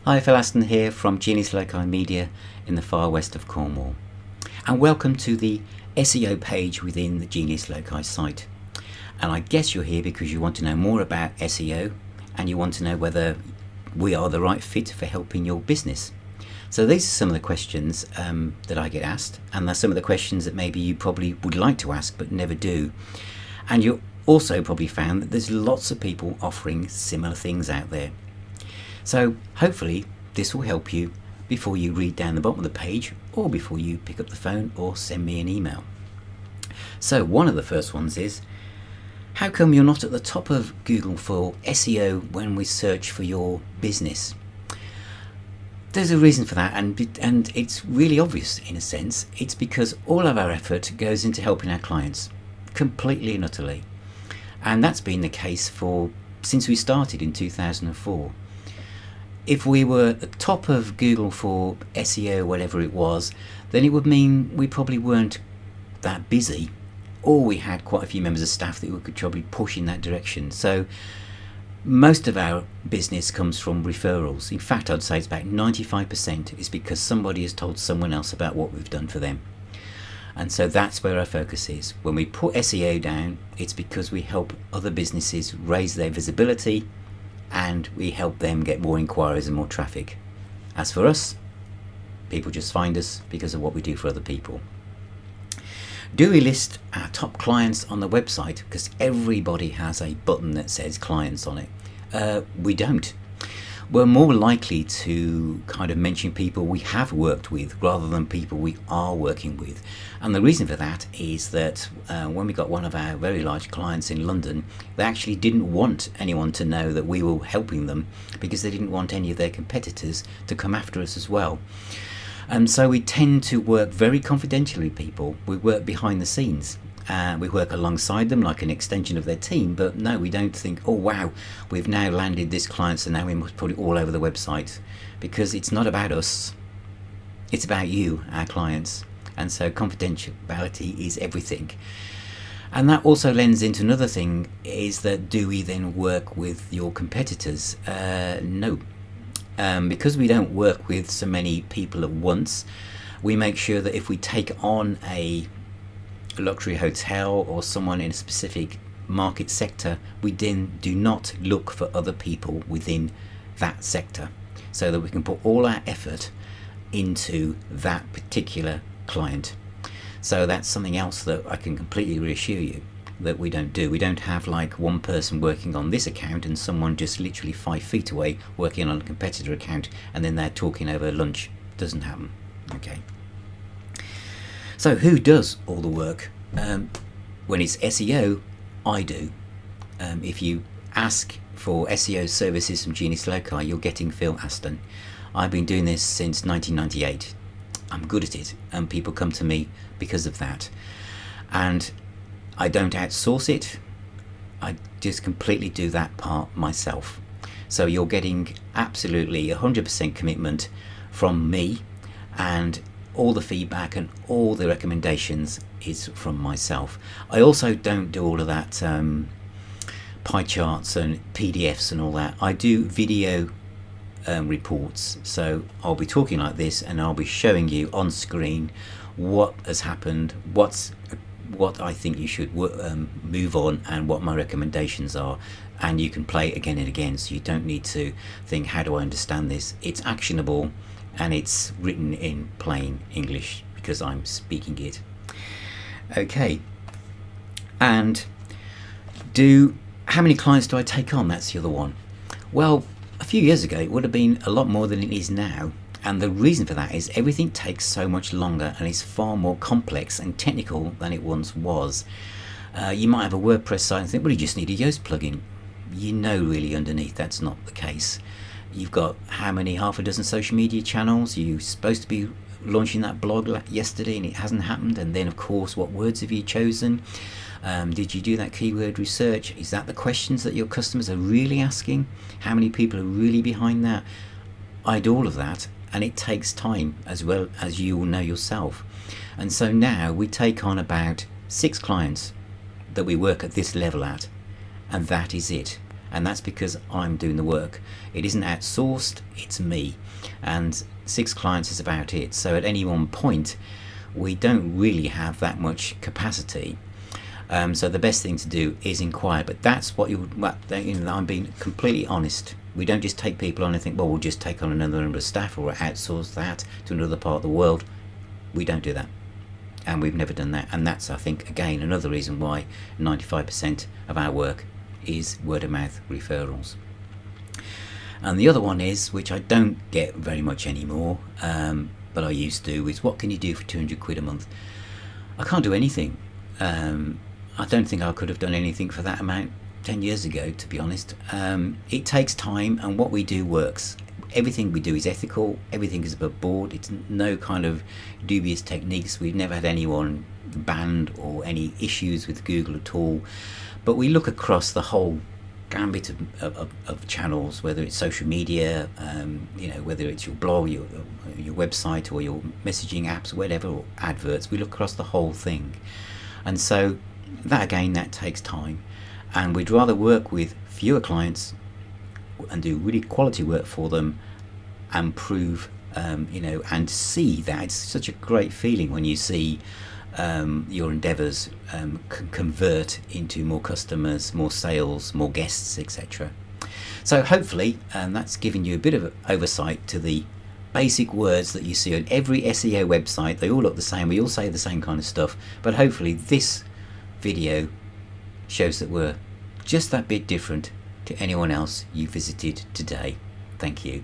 Hi, Phil Aston here from Genius Loci Media in the far west of Cornwall. And welcome to the SEO page within the Genius Loci site. And I guess you're here because you want to know more about SEO and you want to know whether we are the right fit for helping your business. So these are some of the questions that I get asked, and they're some of the questions that maybe you probably would like to ask but never do. And you also probably found that there's lots of people offering similar things out there. So hopefully this will help you before you read down the bottom of the page or before you pick up the phone or send me an email. So one of the first ones is, how come you're not at the top of Google for SEO when we search for your business? There's a reason for that, and it's really obvious in a sense. It's because all of our effort goes into helping our clients completely and utterly. And that's been the case since we started in 2004. If we were at the top of Google for SEO, whatever it was, then it would mean we probably weren't that busy, or we had quite a few members of staff that we could probably push in that direction. So most of our business comes from referrals. In fact, I'd say it's about 95% is because somebody has told someone else about what we've done for them. And so that's where our focus is. When we put SEO down, it's because we help other businesses raise their visibility and we help them get more inquiries and more traffic. As for us, people just find us because of what we do for other people. Do we list our top clients on the website? Because everybody has a button that says clients on it. We don't. We're more likely to kind of mention people we have worked with rather than people we are working with. And the reason for that is that when we got one of our very large clients in London, they actually didn't want anyone to know that we were helping them because they didn't want any of their competitors to come after us as well. And so we tend to work very confidentially with people. We work behind the scenes. We work alongside them like an extension of their team, but no, we don't think, oh wow, we've now landed this client, so now we must put it all over the website, because it's not about us, it's about you, our clients. And so confidentiality is everything. And that also lends into another thing, is that do we then work with your competitors? No. Because we don't work with so many people at once, we make sure that if we take on a luxury hotel or someone in a specific market sector, we then do not look for other people within that sector, so that we can put all our effort into that particular client. So that's something else that I can completely reassure you that we don't do. We don't have like one person working on this account and someone just literally 5 feet away working on a competitor account and then they're talking over lunch. Doesn't happen. Okay. So who does all the work? When it's SEO, I do. If you ask for SEO services from Genius Loci, you're getting Phil Aston. I've been doing this since 1998. I'm good at it, and people come to me because of that. And I don't outsource it. I just completely do that part myself. So you're getting absolutely 100% commitment from me, and all the feedback and all the recommendations is from myself. I also don't do all of that pie charts and PDFs and all that. I do video reports. So I'll be talking like this and I'll be showing you on screen what has happened, what I think you should move on, and what my recommendations are. And you can play it again and again, so you don't need to think, how do I understand this? It's actionable and it's written in plain English because I'm speaking it. Okay. And how many clients do I take on? That's the other one. Well, a few years ago it would have been a lot more than it is now. And the reason for that is everything takes so much longer and is far more complex and technical than it once was. You might have a WordPress site and think, well, you just need a Yoast plugin. You know, really underneath that's not the case. You've got how many, half a dozen social media channels? You're supposed to be launching that blog yesterday and it hasn't happened. And then of course, what words have you chosen? Did you do that keyword research? Is that the questions that your customers are really asking? How many people are really behind that? I do all of that, and it takes time, as well as you will know yourself. And so now we take on about 6 clients that we work at this level at, and that is it. and that's because I'm doing the work. It isn't outsourced, it's me, and 6 clients is about it. So at any one point we don't really have that much capacity. So the best thing to do is inquire, but that's what I'm being completely honest. We don't just take people on and think, well, we'll just take on another member of staff or outsource that to another part of the world. We don't do that, and we've never done that. And that's, I think, again, another reason why 95% of our work is word of mouth referrals. And the other one is, which I don't get very much anymore, but I used to, is what can you do for 200 quid a month? I can't do anything. I don't think I could have done anything for that amount 10 years ago, to be honest. It takes time, and what we do works. Everything we do is ethical, everything is above board, it's no kind of dubious techniques. We've never had anyone banned or any issues with Google at all, but we look across the whole gambit of channels, whether it's social media, whether it's your blog, your website, or your messaging apps, whatever, or adverts. We look across the whole thing, and so that takes time, and we'd rather work with fewer clients and do really quality work for them and prove and see that. It's such a great feeling when you see your endeavours convert into more customers, more sales, more guests, etc. So hopefully that's given you a bit of oversight to the basic words that you see on every SEO website. They all look the same, we all say the same kind of stuff, but hopefully this video shows that we're just that bit different to anyone else you visited today. Thank you.